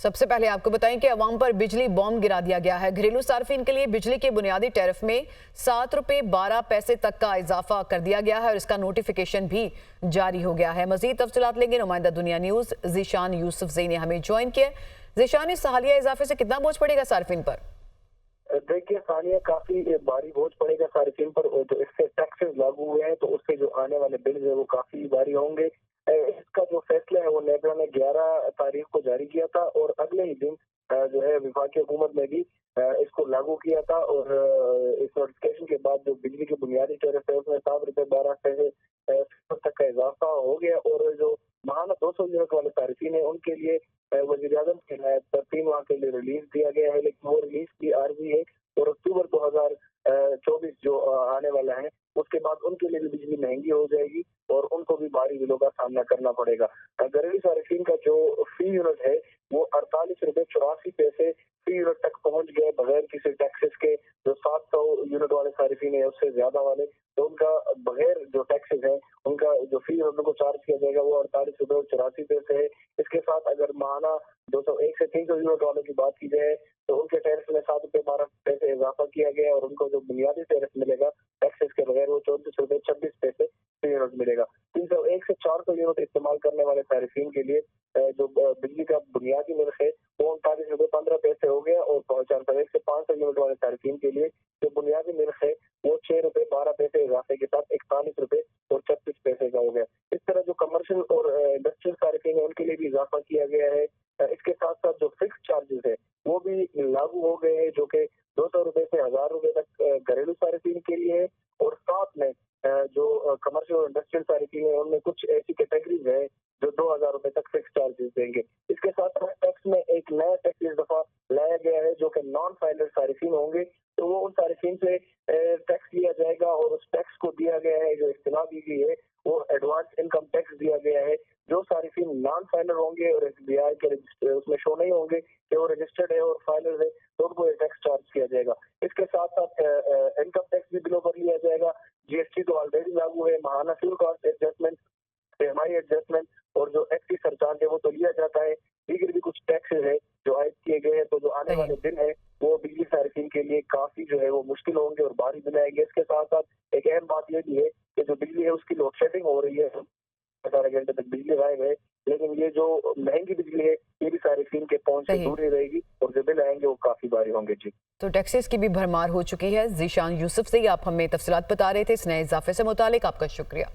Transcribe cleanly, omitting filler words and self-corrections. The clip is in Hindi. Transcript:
सबसे पहले आपको बताएं कि अवाम पर बिजली बॉम्ब गिरा दिया गया है। घरेलू सार्फिन के लिए बिजली के बुनियादी टैरिफ में 7 रुपए 12 पैसे तक का इजाफा कर दिया गया है और इसका नोटिफिकेशन भी जारी हो गया है। मजीद तफसीलात लेंगे नुमाइंदा दुनिया न्यूज जीशान यूसुफजई ने हमें ज्वाइन किया। जीशान, इस हालिया इजाफे से कितना बोझ पड़ेगा सार्फिन पर? देखिए, हालिया काफी भारी बोझ पड़ेगा सार्फिन पर, और जो इससे टैक्सेस लागू हुए हैं तो उससे जो आने वाले बिल है वो काफी भारी होंगे। इसका जो फैसला है वो नेबरा ने 11 तारीख को जारी किया था और अगले ही दिन जो है वफाकी हुकूमत ने भी इसको लागू किया था। और इस नोटिफिकेशन के बाद जो बिजली की बुनियादी टैरिफ है उसमें 7 रुपए 12 पैसे तक का इजाफा हो गया। और जो माहाना 200 यूनिट वाले सार्फिन है उनके लिए वज़ीर आज़म के हिदायत 3 माह के लिए रिलीज दिया गया है, लेकिन वो रिलीज की आर्जी है और अक्टूबर 2024 जो आने वाला है उसके बाद उनके लिए भी बिजली महंगी हो जाएगी और उनको भी भारी बिलों का सामना करना पड़ेगा। घरेलू सार्फिन का जो फी यूनिट है वो 48 रुपए 84 पैसे फी यूनिट तक पहुंच गए बगैर किसी टैक्सेस के। जो 700 यूनिट वाले सार्फिन है उससे ज्यादा वाले, तो उनका बगैर जो टैक्सेस है उनका जो फी यूनिट को चार्ज किया जाएगा वो 48 रुपए 84 पैसे है। इसके साथ अगर माहाना 201 से 300 यूनिट वालों की बात की जाए तो उनके टैरिफ में 7 रुपए 12 पैसे इजाफा किया गया और उनको जो बुनियादी टैरिफ मिलेगा टैक्सेस के बगैर वो 34 रुपए 26 पैसे फी यूनिट मिलेगा। 301 से 400 यूनिट इस्तेमाल करने वाले सार्फिन के लिए जो बिजली का बुनियादी नर्ख है वो 39 रुपए 15 पैसे हो गया और 401 से 500 यूनिट वाले सार्फिन के लिए जो बुनियादी नर्ख है वो 6 रुपए 12 पैसे इजाफे के साथ 41 रुपए और 36 पैसे का हो गया। इस तरह जो कमर्शियल और इंडस्ट्रियल सार्फिन है उनके लिए भी इजाफा किया गया है। इसके साथ साथ जो फिक्स चार्जेस है वो भी लागू हो गए हैं, जो कि 200 रुपए से 1000 रुपए तक घरेलू सार्फिन के लिए है। और साथ में जो कमर्शियल और इंडस्ट्रियल सार्फिन है उनमें कुछ ऐसी कैटेगरीज है जो 2000 रुपए तक फिक्स चार्जेस देंगे। इसके साथ साथ टैक्स में एक नया टैक्स इस दफा लाया गया है जो कि नॉन फाइलर सार्फिन होंगे, तो वो उन सार्फिन से टैक्स लिया जाएगा और उस टैक्स को दिया गया है, जो इस्तेमाल दी गई है वो एडवांस इनकम टैक्स दिया गया है। जो सार्फिन नॉन फाइलर होंगे और SBI के उसमें शो नहीं होंगे कि वो रजिस्टर्ड है और फाइलर है तो उनको ये टैक्स चार्ज किया जाएगा। इसके साथ साथ इनकम टैक्स भी बिलों पर लिया जाएगा। GST तो ऑलरेडी लागू है, माहाना fuel cost adjustment, PMI adjustment और जो एक्साइज सरचार्ज है वो तो लिया जाता है। दीगर भी कुछ टैक्सेस है जो आयद किए गए हैं, तो जो आने वाले दिन है वो बिजली सार्फिन के लिए काफी जो है वो मुश्किल होंगे और भारी बिल आएंगे। इसके साथ साथ एक अहम बात ये भी है कि जो बिजली है उसकी लोड शेडिंग हो रही है, 18 घंटे तक बिजली गायब है, लेकिन ये जो महंगी बिजली है ये भी सार्फिन के पहुंच से दूर ही रहेगी और जो बिल आएंगे वो काफी भारी होंगे। जी, तो टैक्सेस की भी भरमार हो चुकी है। जीशान यूसुफजई आप हमें तफसीलात बता रहे थे इस नए इजाफे से मुतालिक। आपका शुक्रिया।